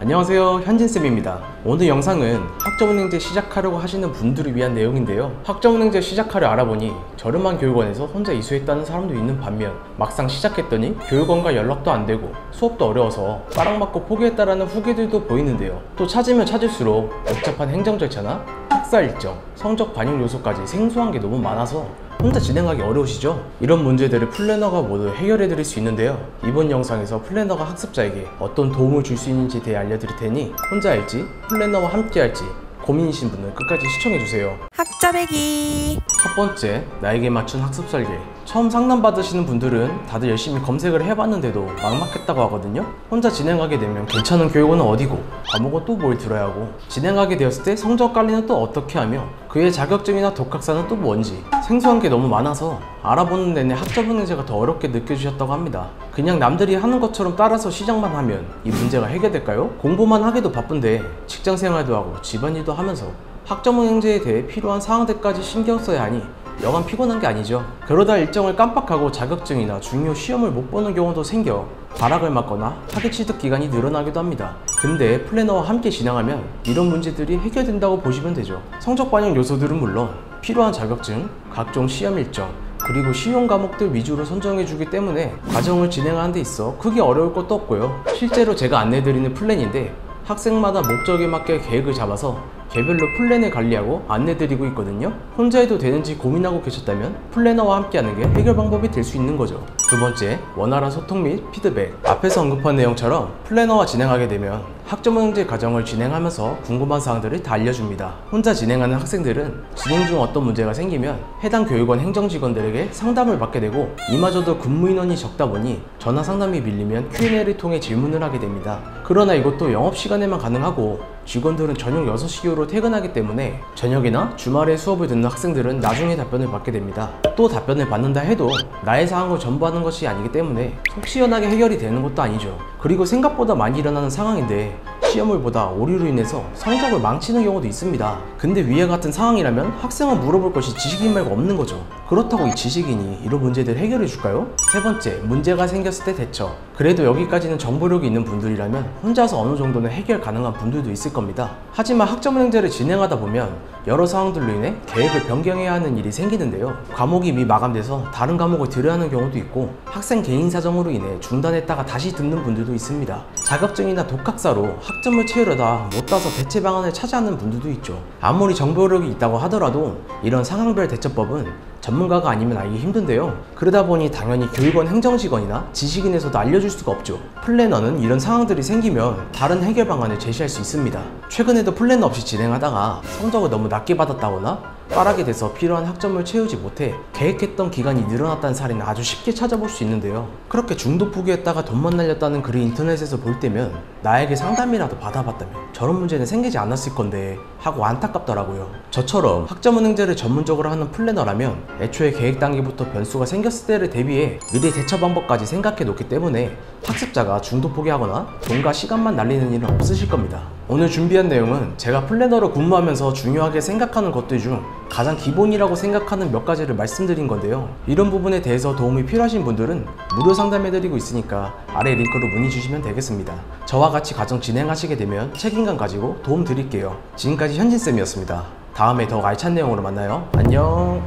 안녕하세요, 현진쌤입니다. 오늘 영상은 학점은행제 시작하려고 하시는 분들을 위한 내용인데요. 학점은행제 시작하려 알아보니 저렴한 교육원에서 혼자 이수했다는 사람도 있는 반면 막상 시작했더니 교육원과 연락도 안 되고 수업도 어려워서 빠락맞고 포기했다라는 후기들도 보이는데요. 또 찾으면 찾을수록 복잡한 행정 절차나 학사 일정, 성적 반영 요소까지 생소한 게 너무 많아서 혼자 진행하기 어려우시죠? 이런 문제들을 플래너가 모두 해결해 드릴 수 있는데요. 이번 영상에서 플래너가 학습자에게 어떤 도움을 줄 수 있는지에 대해 알려드릴 테니 혼자 할지 플래너와 함께 할지 고민이신 분은 끝까지 시청해주세요. 학점애기. 첫 번째, 나에게 맞춘 학습 설계. 처음 상담 받으시는 분들은 다들 열심히 검색을 해봤는데도 막막했다고 하거든요. 혼자 진행하게 되면 괜찮은 교육원은 어디고, 과목은 또 뭘 들어야 하고, 진행하게 되었을 때 성적 관리는 또 어떻게 하며, 그의 자격증이나 독학사는 또 뭔지 생소한 게 너무 많아서 알아보는 내내 학점은행제가 더 어렵게 느껴지셨다고 합니다. 그냥 남들이 하는 것처럼 따라서 시작만 하면 이 문제가 해결될까요? 공부만 하기도 바쁜데 직장생활도 하고 집안일도 하면서 학점은행제에 대해 필요한 사항들까지 신경 써야 하니 여간 피곤한 게 아니죠. 그러다 일정을 깜빡하고 자격증이나 중요 시험을 못 보는 경우도 생겨 발악을 맞거나 학위 취득 기간이 늘어나기도 합니다. 근데 플래너와 함께 진행하면 이런 문제들이 해결된다고 보시면 되죠. 성적 반영 요소들은 물론 필요한 자격증, 각종 시험 일정, 그리고 쉬운 과목들 위주로 선정해주기 때문에 과정을 진행하는 데 있어 크게 어려울 것도 없고요. 실제로 제가 안내드리는 플랜인데 학생마다 목적에 맞게 계획을 잡아서 개별로 플랜을 관리하고 안내드리고 있거든요. 혼자 해도 되는지 고민하고 계셨다면 플래너와 함께하는 게 해결 방법이 될 수 있는 거죠. 두 번째, 원활한 소통 및 피드백. 앞에서 언급한 내용처럼 플래너와 진행하게 되면 학점은행제 과정을 진행하면서 궁금한 사항들을 다 알려줍니다. 혼자 진행하는 학생들은 진행 중 어떤 문제가 생기면 해당 교육원 행정직원들에게 상담을 받게 되고, 이마저도 근무 인원이 적다 보니 전화 상담이 밀리면 Q&A를 통해 질문을 하게 됩니다. 그러나 이것도 영업시간에만 가능하고 직원들은 저녁 6시 이후로 퇴근하기 때문에 저녁이나 주말에 수업을 듣는 학생들은 나중에 답변을 받게 됩니다. 또 답변을 받는다 해도 나의 사항을 전부하는 것이 아니기 때문에 속 시원하게 해결이 되는 것도 아니죠. 그리고 생각보다 많이 일어나는 상황인데 시험을 보다 오류로 인해서 성적을 망치는 경우도 있습니다. 근데 위와 같은 상황이라면 학생은 물어볼 것이 지식인 말고 없는 거죠. 그렇다고 이 지식인이 이런 문제들 해결해 줄까요? 세 번째, 문제가 생겼을 때 대처. 그래도 여기까지는 정보력이 있는 분들이라면 혼자서 어느 정도는 해결 가능한 분들도 있을 겁니다. 하지만 학점은행제를 진행하다 보면 여러 상황들로 인해 계획을 변경해야 하는 일이 생기는데요. 과목이 이미 마감돼서 다른 과목을 들어야 하는 경우도 있고, 학생 개인 사정으로 인해 중단했다가 다시 듣는 분들도 있습니다. 자격증이나 독학사로 학점을 채우려다 못 따서 대체 방안을 찾아하는 분들도 있죠. 아무리 정보력이 있다고 하더라도 이런 상황별 대처법은 전문가가 아니면 알기 힘든데요. 그러다 보니 당연히 교육원 행정직원이나 지식인에서도 알려줄 수가 없죠. 플래너는 이런 상황들이 생기면 다른 해결 방안을 제시할 수 있습니다. 최근에도 플래너 없이 진행하다가 성적을 너무 낮게 받았다거나 빠르게 돼서 필요한 학점을 채우지 못해 계획했던 기간이 늘어났다는 사례는 아주 쉽게 찾아볼 수 있는데요. 그렇게 중도 포기했다가 돈만 날렸다는 글이 인터넷에서 볼 때면 나에게 상담이라도 받아봤다면 저런 문제는 생기지 않았을 건데 하고 안타깝더라고요. 저처럼 학점은행제를 전문적으로 하는 플래너라면 애초에 계획 단계부터 변수가 생겼을 때를 대비해 미래 대처 방법까지 생각해 놓기 때문에 학습자가 중도 포기하거나 돈과 시간만 날리는 일은 없으실 겁니다. 오늘 준비한 내용은 제가 플래너로 근무하면서 중요하게 생각하는 것들 중 가장 기본이라고 생각하는 몇 가지를 말씀드린 건데요. 이런 부분에 대해서 도움이 필요하신 분들은 무료 상담해드리고 있으니까 아래 링크로 문의 주시면 되겠습니다. 저와 같이 과정 진행하시게 되면 책임감 가지고 도움 드릴게요. 지금까지 현진쌤이었습니다. 다음에 더 알찬 내용으로 만나요. 안녕.